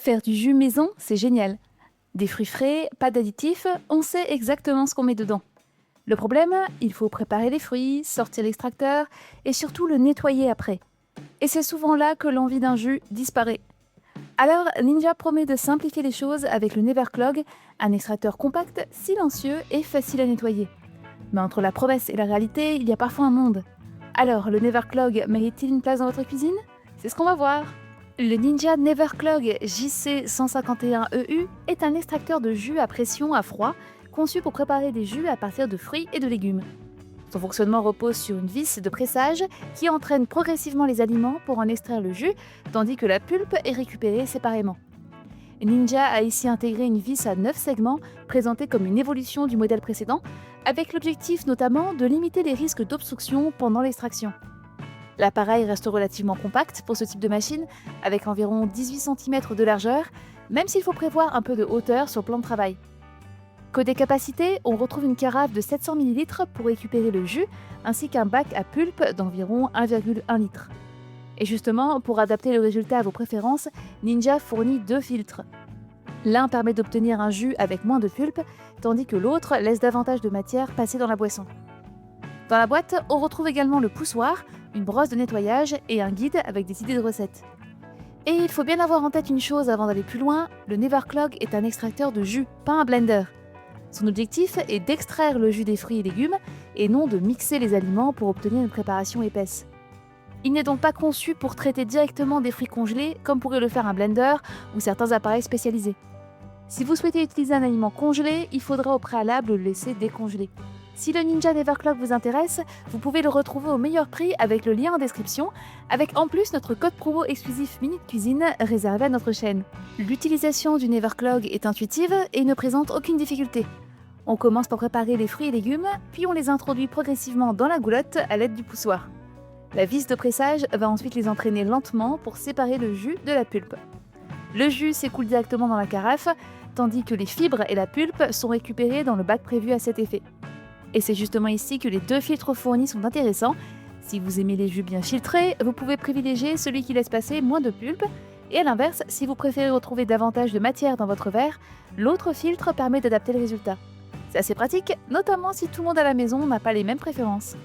Faire du jus maison, c'est génial. Des fruits frais, pas d'additifs, on sait exactement ce qu'on met dedans. Le problème, il faut préparer les fruits, sortir l'extracteur et surtout le nettoyer après. Et c'est souvent là que l'envie d'un jus disparaît. Alors, Ninja promet de simplifier les choses avec le Neverclog, un extracteur compact, silencieux et facile à nettoyer. Mais entre la promesse et la réalité, il y a parfois un monde. Alors, le Neverclog mérite-t-il une place dans votre cuisine? C'est ce qu'on va voir. Le Ninja Neverclog JC151EU est un extracteur de jus à pression à froid conçu pour préparer des jus à partir de fruits et de légumes. Son fonctionnement repose sur une vis de pressage qui entraîne progressivement les aliments pour en extraire le jus, tandis que la pulpe est récupérée séparément. Ninja a ici intégré une vis à 9 segments, présentée comme une évolution du modèle précédent, avec l'objectif notamment de limiter les risques d'obstruction pendant l'extraction. L'appareil reste relativement compact pour ce type de machine, avec environ 18 cm de largeur, même s'il faut prévoir un peu de hauteur sur le plan de travail. Côté capacité, on retrouve une carafe de 700 ml pour récupérer le jus, ainsi qu'un bac à pulpe d'environ 1,1 litre. Et justement, pour adapter le résultat à vos préférences, Ninja fournit 2 filtres. L'un permet d'obtenir un jus avec moins de pulpe, tandis que l'autre laisse davantage de matière passer dans la boisson. Dans la boîte, on retrouve également le poussoir, une brosse de nettoyage et un guide avec des idées de recettes. Et il faut bien avoir en tête une chose avant d'aller plus loin, le Neverclog est un extracteur de jus, pas un blender. Son objectif est d'extraire le jus des fruits et légumes et non de mixer les aliments pour obtenir une préparation épaisse. Il n'est donc pas conçu pour traiter directement des fruits congelés comme pourrait le faire un blender ou certains appareils spécialisés. Si vous souhaitez utiliser un aliment congelé, il faudra au préalable le laisser décongeler. Si le Ninja Neverclog vous intéresse, vous pouvez le retrouver au meilleur prix avec le lien en description, avec en plus notre code promo exclusif Minute Cuisine réservé à notre chaîne. L'utilisation du Neverclog est intuitive et ne présente aucune difficulté. On commence par préparer les fruits et légumes, puis on les introduit progressivement dans la goulotte à l'aide du poussoir. La vis de pressage va ensuite les entraîner lentement pour séparer le jus de la pulpe. Le jus s'écoule directement dans la carafe, tandis que les fibres et la pulpe sont récupérées dans le bac prévu à cet effet. Et c'est justement ici que les 2 filtres fournis sont intéressants. Si vous aimez les jus bien filtrés, vous pouvez privilégier celui qui laisse passer moins de pulpe. Et à l'inverse, si vous préférez retrouver davantage de matière dans votre verre, l'autre filtre permet d'adapter le résultat. C'est assez pratique, notamment si tout le monde à la maison n'a pas les mêmes préférences.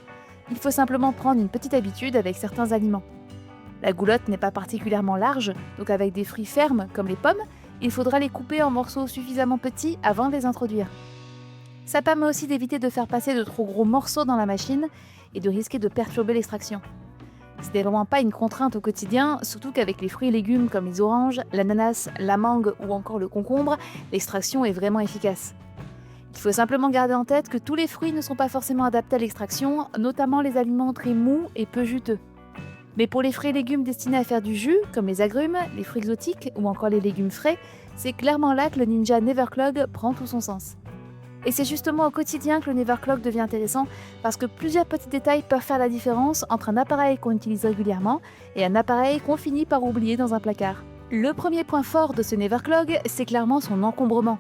Il faut simplement prendre une petite habitude avec certains aliments. La goulotte n'est pas particulièrement large, donc avec des fruits fermes comme les pommes, il faudra les couper en morceaux suffisamment petits avant de les introduire. Ça permet aussi d'éviter de faire passer de trop gros morceaux dans la machine et de risquer de perturber l'extraction. Ce n'est vraiment pas une contrainte au quotidien, surtout qu'avec les fruits et légumes comme les oranges, l'ananas, la mangue ou encore le concombre, l'extraction est vraiment efficace. Il faut simplement garder en tête que tous les fruits ne sont pas forcément adaptés à l'extraction, notamment les aliments très mous et peu juteux. Mais pour les fruits et légumes destinés à faire du jus, comme les agrumes, les fruits exotiques ou encore les légumes frais, c'est clairement là que le Ninja Neverclog prend tout son sens. Et c'est justement au quotidien que le Neverclog devient intéressant parce que plusieurs petits détails peuvent faire la différence entre un appareil qu'on utilise régulièrement et un appareil qu'on finit par oublier dans un placard. Le premier point fort de ce Neverclog, c'est clairement son encombrement.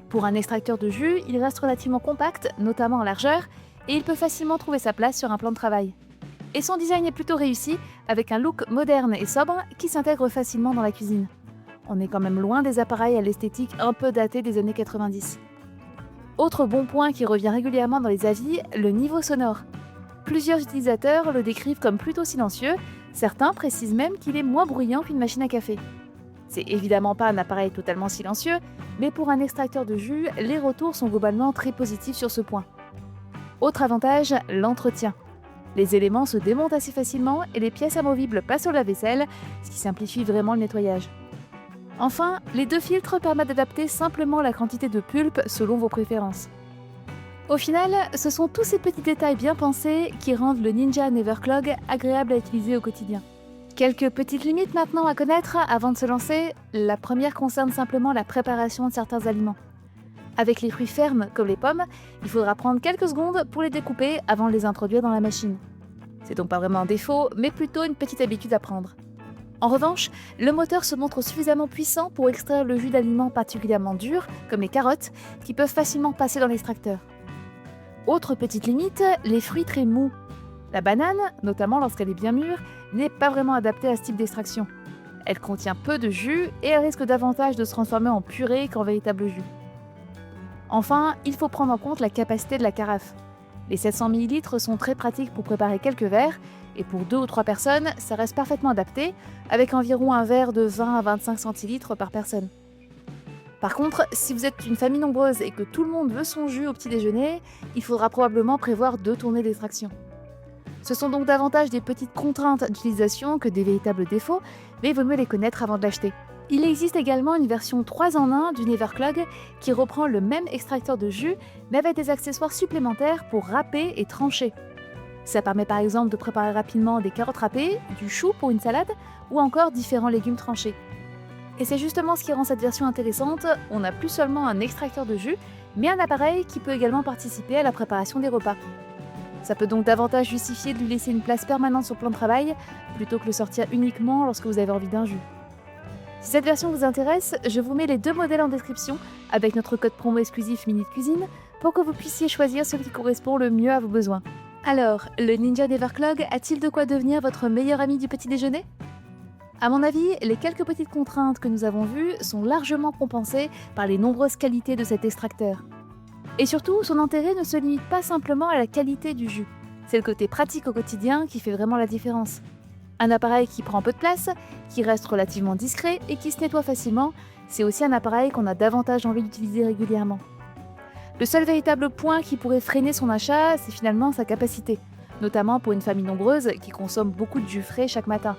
Pour un extracteur de jus, il reste relativement compact, notamment en largeur, et il peut facilement trouver sa place sur un plan de travail. Et son design est plutôt réussi, avec un look moderne et sobre qui s'intègre facilement dans la cuisine. On est quand même loin des appareils à l'esthétique un peu datée des années 90. Autre bon point qui revient régulièrement dans les avis, le niveau sonore. Plusieurs utilisateurs le décrivent comme plutôt silencieux, certains précisent même qu'il est moins bruyant qu'une machine à café. C'est évidemment pas un appareil totalement silencieux, mais pour un extracteur de jus, les retours sont globalement très positifs sur ce point. Autre avantage, l'entretien. Les éléments se démontent assez facilement et les pièces amovibles passent au lave-vaisselle, ce qui simplifie vraiment le nettoyage. Enfin, les 2 filtres permettent d'adapter simplement la quantité de pulpe selon vos préférences. Au final, ce sont tous ces petits détails bien pensés qui rendent le Ninja Neverclog agréable à utiliser au quotidien. Quelques petites limites maintenant à connaître avant de se lancer. La première concerne simplement la préparation de certains aliments. Avec les fruits fermes comme les pommes, il faudra prendre quelques secondes pour les découper avant de les introduire dans la machine. C'est donc pas vraiment un défaut, mais plutôt une petite habitude à prendre. En revanche, le moteur se montre suffisamment puissant pour extraire le jus d'aliments particulièrement durs, comme les carottes, qui peuvent facilement passer dans l'extracteur. Autre petite limite, les fruits très mous. La banane, notamment lorsqu'elle est bien mûre, n'est pas vraiment adaptée à ce type d'extraction. Elle contient peu de jus et elle risque davantage de se transformer en purée qu'en véritable jus. Enfin, il faut prendre en compte la capacité de la carafe. Les 700 ml sont très pratiques pour préparer quelques verres, et pour 2 ou 3 personnes, ça reste parfaitement adapté, avec environ un verre de 20 à 25 centilitres par personne. Par contre, si vous êtes une famille nombreuse et que tout le monde veut son jus au petit déjeuner, il faudra probablement prévoir 2 tournées d'extraction. Ce sont donc davantage des petites contraintes d'utilisation que des véritables défauts, mais il vaut mieux les connaître avant de l'acheter. Il existe également une version 3 en 1 du Neverclog qui reprend le même extracteur de jus, mais avec des accessoires supplémentaires pour râper et trancher. Ça permet par exemple de préparer rapidement des carottes râpées, du chou pour une salade, ou encore différents légumes tranchés. Et c'est justement ce qui rend cette version intéressante, on n'a plus seulement un extracteur de jus, mais un appareil qui peut également participer à la préparation des repas. Ça peut donc davantage justifier de lui laisser une place permanente sur le plan de travail, plutôt que le sortir uniquement lorsque vous avez envie d'un jus. Si cette version vous intéresse, je vous mets les 2 modèles en description, avec notre code promo exclusif Minute Cuisine, pour que vous puissiez choisir celui qui correspond le mieux à vos besoins. Alors, le Ninja Neverclog a-t-il de quoi devenir votre meilleur ami du petit déjeuner ? À mon avis, les quelques petites contraintes que nous avons vues sont largement compensées par les nombreuses qualités de cet extracteur. Et surtout, son intérêt ne se limite pas simplement à la qualité du jus. C'est le côté pratique au quotidien qui fait vraiment la différence. Un appareil qui prend peu de place, qui reste relativement discret et qui se nettoie facilement, c'est aussi un appareil qu'on a davantage envie d'utiliser régulièrement. Le seul véritable point qui pourrait freiner son achat, c'est finalement sa capacité, notamment pour une famille nombreuse qui consomme beaucoup de jus frais chaque matin.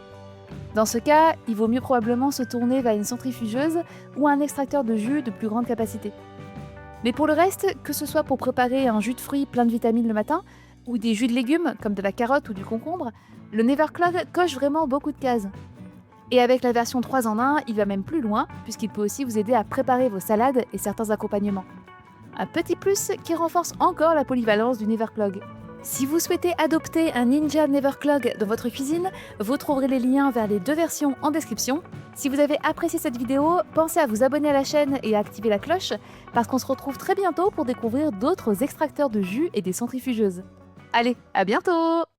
Dans ce cas, il vaut mieux probablement se tourner vers une centrifugeuse ou un extracteur de jus de plus grande capacité. Mais pour le reste, que ce soit pour préparer un jus de fruits plein de vitamines le matin, ou des jus de légumes comme de la carotte ou du concombre, le Neverclog coche vraiment beaucoup de cases. Et avec la version 3 en 1, il va même plus loin, puisqu'il peut aussi vous aider à préparer vos salades et certains accompagnements. Un petit plus qui renforce encore la polyvalence du Neverclog. Si vous souhaitez adopter un Ninja Neverclog dans votre cuisine, vous trouverez les liens vers les 2 versions en description. Si vous avez apprécié cette vidéo, pensez à vous abonner à la chaîne et à activer la cloche, parce qu'on se retrouve très bientôt pour découvrir d'autres extracteurs de jus et des centrifugeuses. Allez, à bientôt!